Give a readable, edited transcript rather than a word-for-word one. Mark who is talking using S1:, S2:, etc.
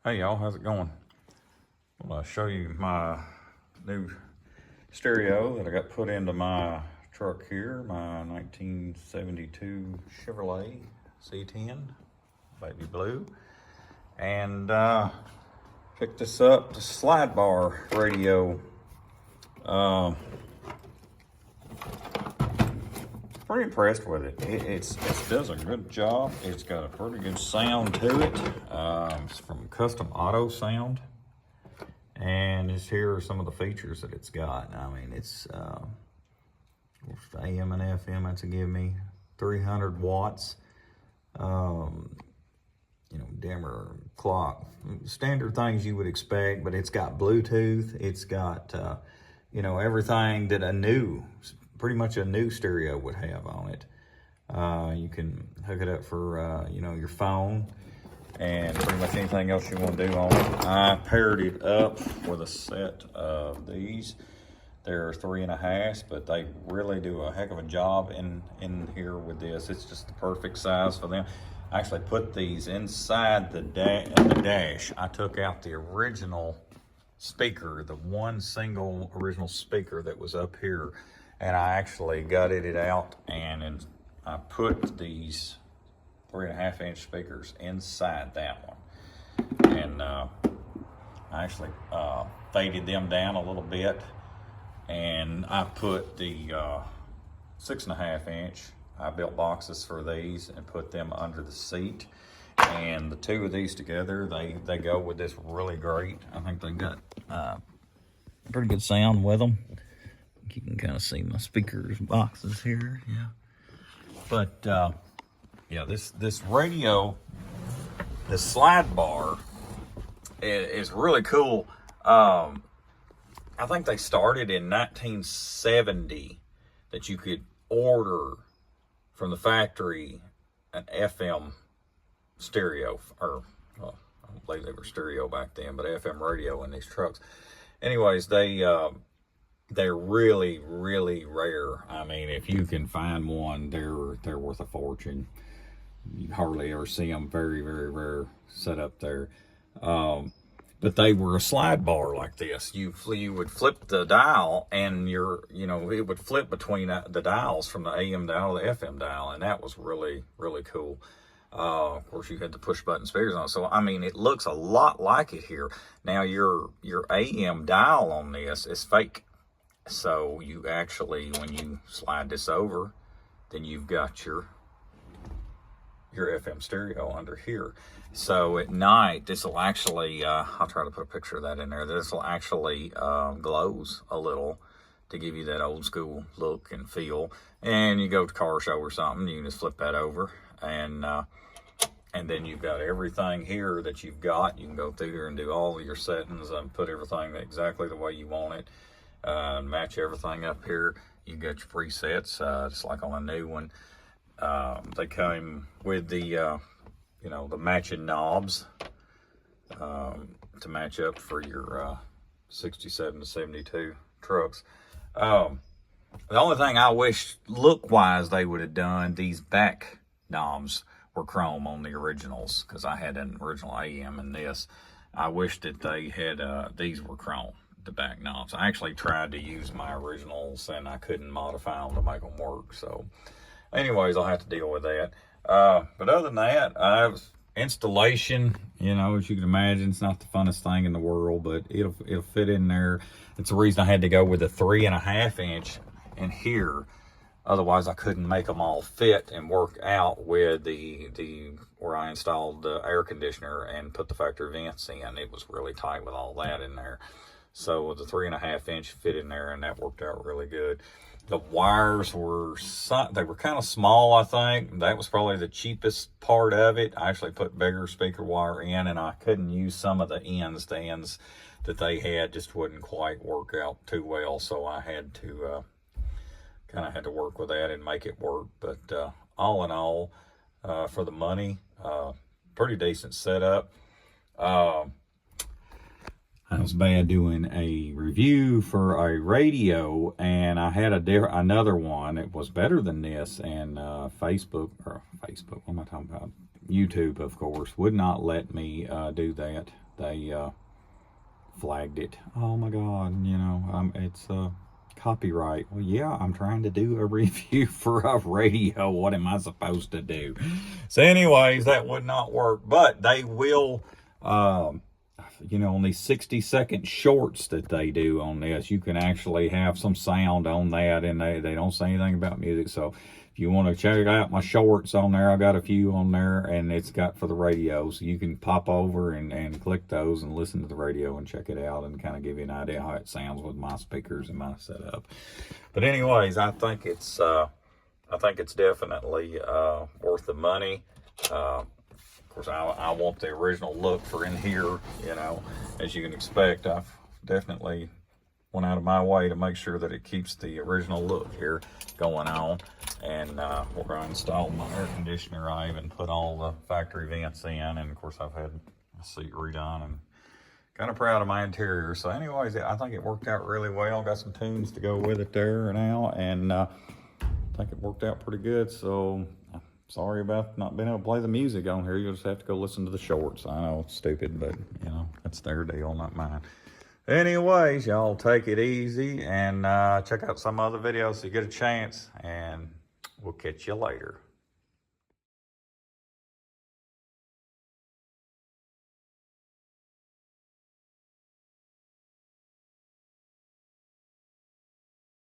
S1: Hey y'all, how's it going? I'm gonna show you my new stereo that I got put into my truck here, my 1972 Chevrolet C10, baby blue. And picked this up, the SlideBar radio. Pretty impressed with it. It does a good job. It's got a pretty good sound to it. It's from Custom Auto Sound. And here are some of the features that it's got. I mean, it's AM and FM, that's a give me 300 watts. Dimmer, clock, standard things you would expect, but it's got Bluetooth. It's got, everything that pretty much a new stereo would have on it. You can hook it up for, your phone and pretty much anything else you want to do on it. I paired it up with a set of these. They're 3.5, but they really do a heck of a job in here with this. It's just the perfect size for them. I actually put these inside the dash. I took out the original speaker, the one single original speaker that was up here, and I actually gutted it out and I put these 3.5-inch speakers inside that one. And I actually faded them down a little bit, and I put the 6.5-inch. I built boxes for these and put them under the seat. And the two of these together, they go with this really great. I think they got pretty good sound with them. You can kind of see my speakers boxes here, yeah. But yeah, this radio, the SlideBar, is really cool. I think they started in 1970 that you could order from the factory an FM stereo, or well, I don't believe they were stereo back then, but FM radio in these trucks. Anyways, they're really, really rare. I mean, if you can find one, they're worth a fortune. You hardly ever see them. Very, very rare set up there. But they were a slide bar like this. You would flip the dial, and it would flip between the dials from the AM dial to the FM dial, and that was really, really cool. Of course, you had the push button speakers on. So, I mean, it looks a lot like it here. Now, your AM dial on this is fake. So you actually, when you slide this over, then you've got your FM stereo under here. So at night, this will actually, I'll try to put a picture of that in there. This will actually glows a little to give you that old school look and feel. And you go to car show or something, you can just flip that over, and then you've got everything here that you've got. You can go through here and do all of your settings and put everything exactly the way you want it. Match everything up here. You got your presets, just like on a new one. They came with the the matching knobs to match up for your 67 to 72 trucks. The only thing I wish look-wise they would have done, these back knobs were chrome on the originals, because I had an original AM in this. I wish that they had these were chrome, the back knobs. I actually tried to use my originals and I couldn't modify them to make them work. So anyways, I'll have to deal with that. But other than that, installation, as you can imagine, it's not the funnest thing in the world, but it'll fit in there. It's the reason I had to go with a 3.5-inch in here. Otherwise, I couldn't make them all fit and work out with where I installed the air conditioner and put the factory vents in. It was really tight with all that in there. So the 3.5-inch fit in there, and that worked out really good. The wires were kind of small, I think. That was probably the cheapest part of it. I actually put bigger speaker wire in, and I couldn't use some of the ends. The ends that they had just wouldn't quite work out too well, so I had to kind of had to work with that and make it work. But all in all, for the money, pretty decent setup. I was bad doing a review for a radio, and I had another one that was better than this, and Facebook, what am I talking about? YouTube, of course, would not let me do that they flagged it. Oh my God, you know, it's copyright. Well, yeah, I'm trying to do a review for a radio. What am I supposed to do? So anyways, that would not work, but they will, you know, on these 60-second shorts that they do on this, you can actually have some sound on that, and they don't say anything about music. So if you want to check out my shorts on there, I got a few on there, and it's got for the radio. So you can pop over and click those and listen to the radio and check it out and kind of give you an idea how it sounds with my speakers and my setup. But anyways, I think it's definitely worth the money. Of course, I want the original look for in here, you know, as you can expect. I've definitely went out of my way to make sure that it keeps the original look here going on. And we're going to install my air conditioner. I even put all the factory vents in, and of course I've had my seat redone, and kind of proud of my interior. So anyways, I think it worked out really well. Got some tunes to go with it there now, and I think it worked out pretty good. So sorry about not being able to play the music on here. You'll just have to go listen to the shorts. I know it's stupid, but you know, that's their deal, not mine. Anyways, y'all take it easy and check out some other videos so you get a chance, and we'll catch you later.